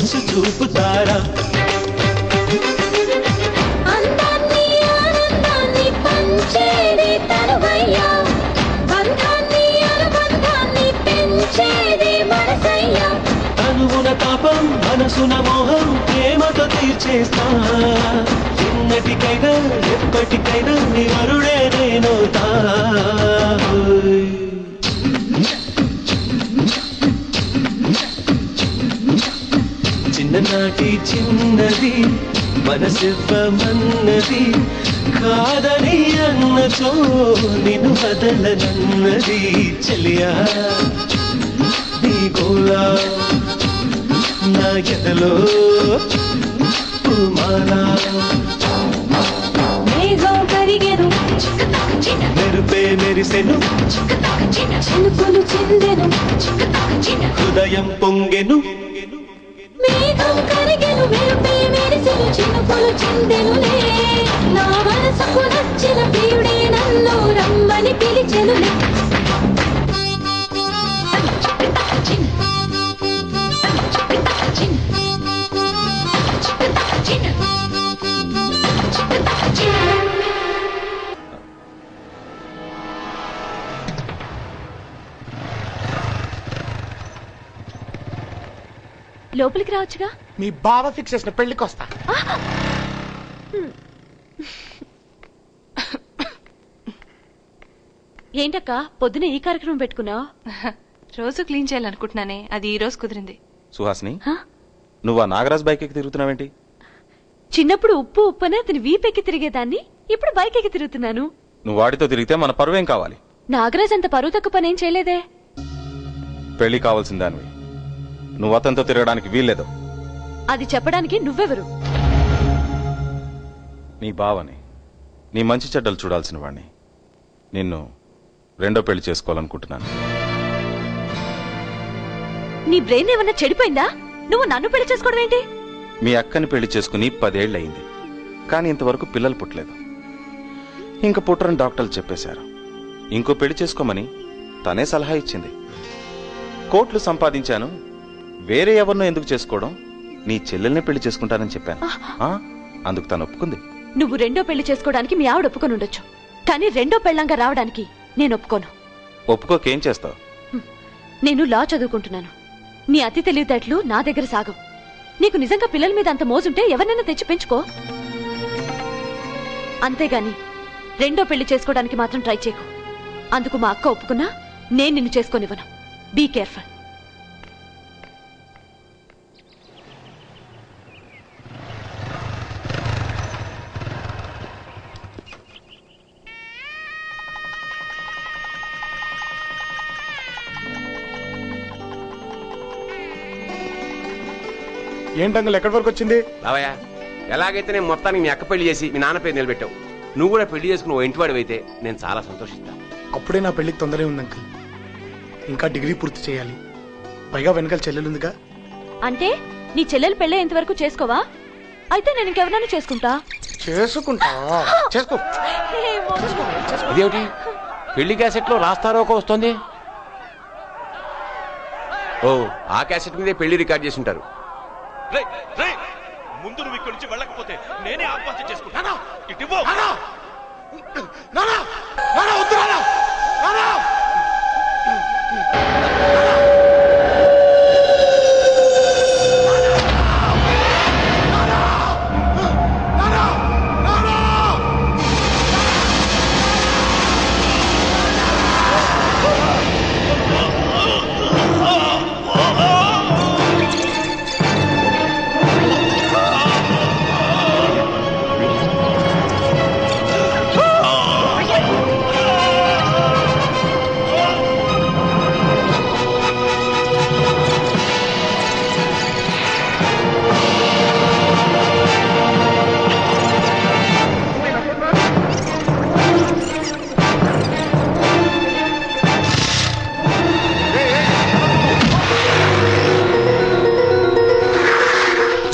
Kicks చూపుతారా అందాన్ని ఆనందాన్ని పంచేది తనువయ్యా బంధాన్ని అనుబంధాన్ని పెంచేది మనసయ్యా తనువున తాపం మనసున మోహం ప్రేమతో తీర్చేస్తా ఎన్నటికైనా ఎప్పటికైనా నీ వరుడే నేనవుతా చిన్ననాటి చిన్నది మనసివ్వమన్నది కాదని అన్నచో నిన్ను వదలనన్నది చెలియా నీ గోళా నా ఎదలో పూమాలా మేఘం కరిగెను మెరుపే మెరిసెను చినుకులు చిందెను హృదయం పొంగెను మేఘం కరిగెను మెరుపే మెరిసెను చినుకులు చిందెనులే నా మనసుకు నచ్చిన ప్రియుడే నన్ను రమ్మని పిలిచెనులే లోపలికి రావచ్చుగా. మీ బావ ఫిక్స్ చేసిన పెళ్లికి వస్తా. ఏంటక్క పొద్దున ఈ కార్యక్రమం పెట్టుకున్నావు? రోజు క్లీన్ చేయాలనుకుంటున్నానే, అది ఈ రోజు కుదిరింది. సుహాసిని, నువ్వు ఆ నాగరాజ్ బైక్ ఎక్కి తిరుగుతున్నావేంటి? చిన్నప్పుడు ఉప్పు ఉప్పనే అతని వీపెక్కి తిరిగేదాన్ని, ఇప్పుడు బైక్ ఎక్కి తిరుగుతున్నాను. నువ్వు వాడితో తిరిగితే మన పరువేం కావాలి? నాగరాజ్ అంత పరువు తక్కువ పనేం చేయలేదే. పెళ్లి కావాల్సిన దానివి, నువ్వు అతనితో తిరగడానికి వీల్లేదు. అది చెప్పడానికి నువ్వెవరు? నీ బావని, నీ మంచి చెడ్డలు చూడాల్సిన వాడిని. నిన్ను రెండో పెళ్లి చేసుకోవాలనుకుంటున్నాను. నీ బ్రెయిన్ ఏమన్నా చెడిపోయిందా? నువ్వు నన్ను పెళ్లి చేసుకోవడం ఏంటి? మీ అక్కని పెళ్లి చేసుకుని 10 ఏళ్లయింది, కానీ ఇంతవరకు పిల్లలు పుట్టలేదు. ఇంక పుట్టరని డాక్టర్లు చెప్పేశారు. ఇంకో పెళ్లి చేసుకోమని తనే సలహా ఇచ్చింది. కోట్లు సంపాదించాను, వేరే ఎవరినో ఎందుకు చేసుకోవడం, నీ చెల్లెల్ని పెళ్లి చేసుకుంటానని చెప్పాను. అందుకు తను ఒప్పుకుంది. నువ్వు రెండో పెళ్లి చేసుకోవడానికి మీ ఆవిడ ఒప్పుకొని ఉండొచ్చు, కానీ రెండో పెళ్లంగా రావడానికి నేను ఒప్పుకోను. ఒప్పుకోకేం చేస్తావు? నేను లా చదువుకుంటున్నాను. నీ అతి తెలివితేటలు నా దగ్గర సాగం. నీకు నిజంగా పిల్లల మీద అంత మోజుంటే ఎవరినైనా తెచ్చి పెంచుకో. అంతేగాని రెండో పెళ్లి చేసుకోవడానికి మాత్రం ట్రై చేయకు. అందుకు మా అక్క ఒప్పుకున్నా నేను నిన్ను చేసుకోనివ్వను. Be careful. ఏంటంగల్ ఎక్కడి వరకు వచ్చింది? బావయ్య, ఎలాగైతే నేను మొత్తానికి మీ అక్క పెళ్లి చేసి మీ నాన్న పేరు నిలబెట్టావు, నువ్వు కూడా పెళ్లి చేసుకుని ఓ ఇంటివాడు అయితే నేను చాలా సంతోషిస్తాను. అప్పుడే నా పెళ్లికి తొందరే ఉంది అంకుల్. ఇంకా డిగ్రీ పూర్తి చేయాలి, పైగా వెనకాల చెల్లెలుందిగా. అంటే నీ చెల్లెలు పెళ్ళే ఇంతవరకు చేసుకోవా? అయితే నేను ఇంకెవరైనా చేసుకుంటా. చేసుకుంటా? చేసుకో. ఇదేమిటి పెళ్లి క్యాసెట్ లో రాస్తారోకో వస్తుంది? ఓ, ఆ క్యాసెట్ మీదే పెళ్లి రికార్డ్ చేసి ఉంటారు. ముందు నువ్వు ఇక్కడి నుంచి వెళ్ళకపోతే నేనే ఆత్మహత్య చేసుకుంటాను.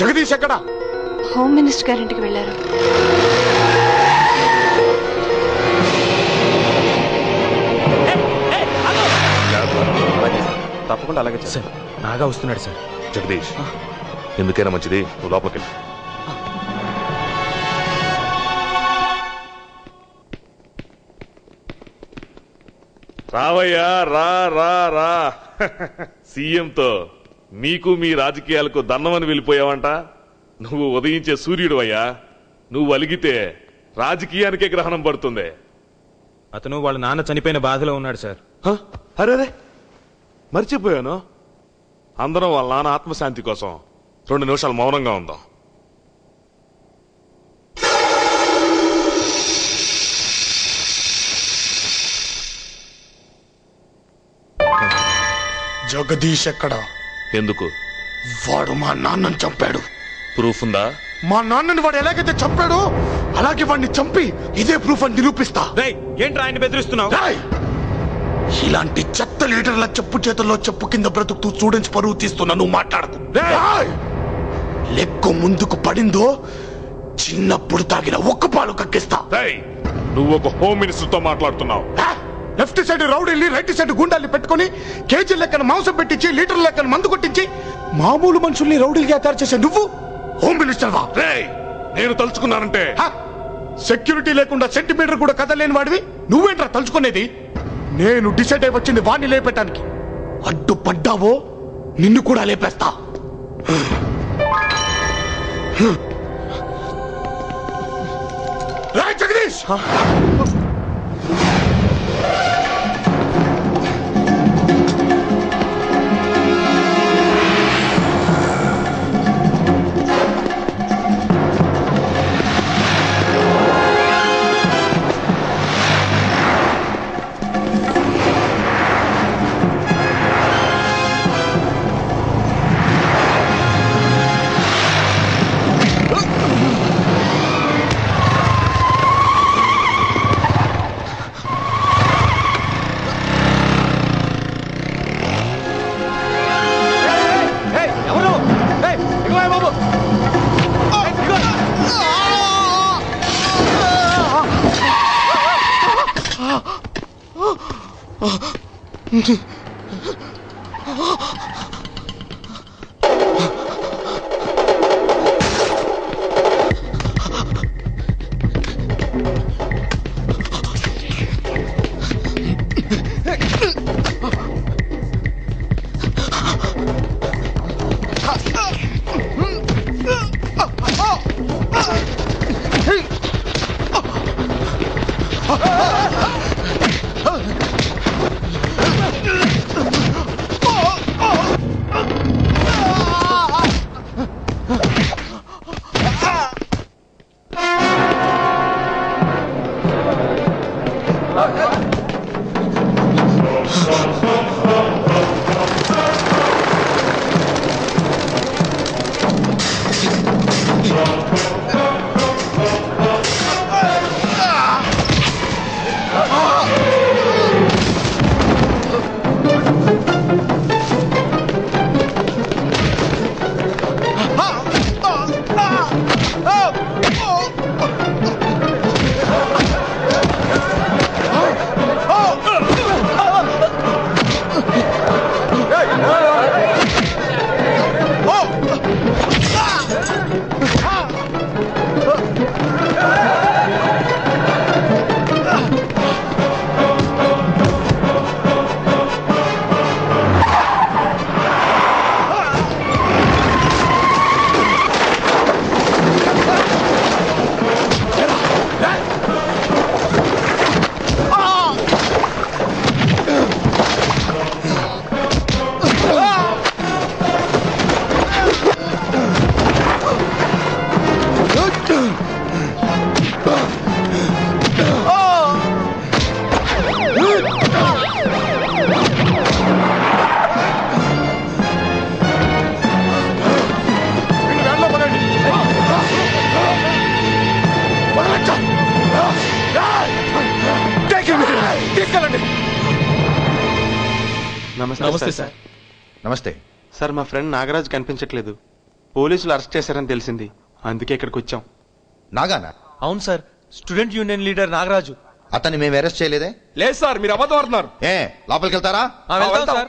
జగదీష్ ఎక్కడ? హోమ్ మినిస్టర్ గారింటికి వెళ్ళారు. తప్పకుండా అలాగే సార్. నాగా వస్తున్నాడు సార్. జగదీష్, ఎందుకైనా మంచిది నువ్వు లోపలికి వెళ్ళి. రావయ్యా రా రా రా. సీఎంతో మీకు మీ రాజకీయాలకు దన్నమని వెళ్ళిపోయావంట. నువ్వు ఉదయించే సూర్యుడు అయ్యా. నువ్వు అలిగితే రాజకీయానికే గ్రహణం పడుతుంది. అతను వాళ్ళ నాన్న చనిపోయిన బాధలో ఉన్నాడు సార్. అరే మర్చిపోయాను. అందరం వాళ్ళ నాన్న ఆత్మశాంతి కోసం 2 నిమిషాలు మౌనంగా ఉందాం. జగదీష్ ఎక్కడా? ఎందుకు? వాడు మా నాన్నని చంపాడు. ప్రూఫ్ ఉందా? మా నాన్నని వాడు ఎలాగైతే చంపాడో అలాగే వాడిని చంపి ఇదే ప్రూఫ్ అని నిరూపిస్తా. ఏంట్రా ఆయన బెదిరిస్తున్నావు? ఇలాంటి చెత్త లీడర్ల చెప్పు చేతుల్లో చెప్పు కింద బ్రతుకుతూ స్టూడెంట్స్ పరువు తీస్తున్నా. నువ్వు మాట్లాడకు. లెక్కు ముందుకు పడిందో చిన్నప్పుడు తాగిన ఒక్క పాలు కక్కిస్తా. నువ్వు ఒక హోమ్ మినిస్టర్ తో మాట్లాడుతున్నావు. లెఫ్ట్ సైడ్ రౌడీల్ని రైట్ సైడ్ గుండాల్ని పెట్టుకుని కేజీ లెక్కన మాంసం పెట్టించి లీటర్ లెక్కన మందు కొట్టించి మామూలు మనుషుల్ని రౌడీలుగా తయారు చేసే నువ్వు హోమ్ మినిస్టర్ వా? నేను తలుచుకున్నానంటే సెక్యూరిటీ లేకుండా సెంటీమీటర్ కూడా కదలేని వాడివి నువ్వేంట్రా తలుచుకునేది? నేను డిసైడ్ అయి వచ్చింది వాణ్ణి లేపేటానికి. అడ్డుపడ్డావో నిన్ను కూడా లేపేస్తా. జగదీష్ నమస్తే సార్. నమస్తే సార్, మా ఫ్రెండ్ నాగరాజు కనిపించట్లేదు. పోలీసులు అరెస్ట్ చేశారని తెలిసింది, అందుకే ఇక్కడికి వచ్చాం. నాగానా? అవును sir, student union leader Nagaraju. అతన్ని మేము అరెస్ట్ చేయలేదే. లేదు సార్, మీరు అబద్ధం ఆడుతున్నారు. ఏ లోపలికి వెళ్తారా? వెళ్తాం సార్.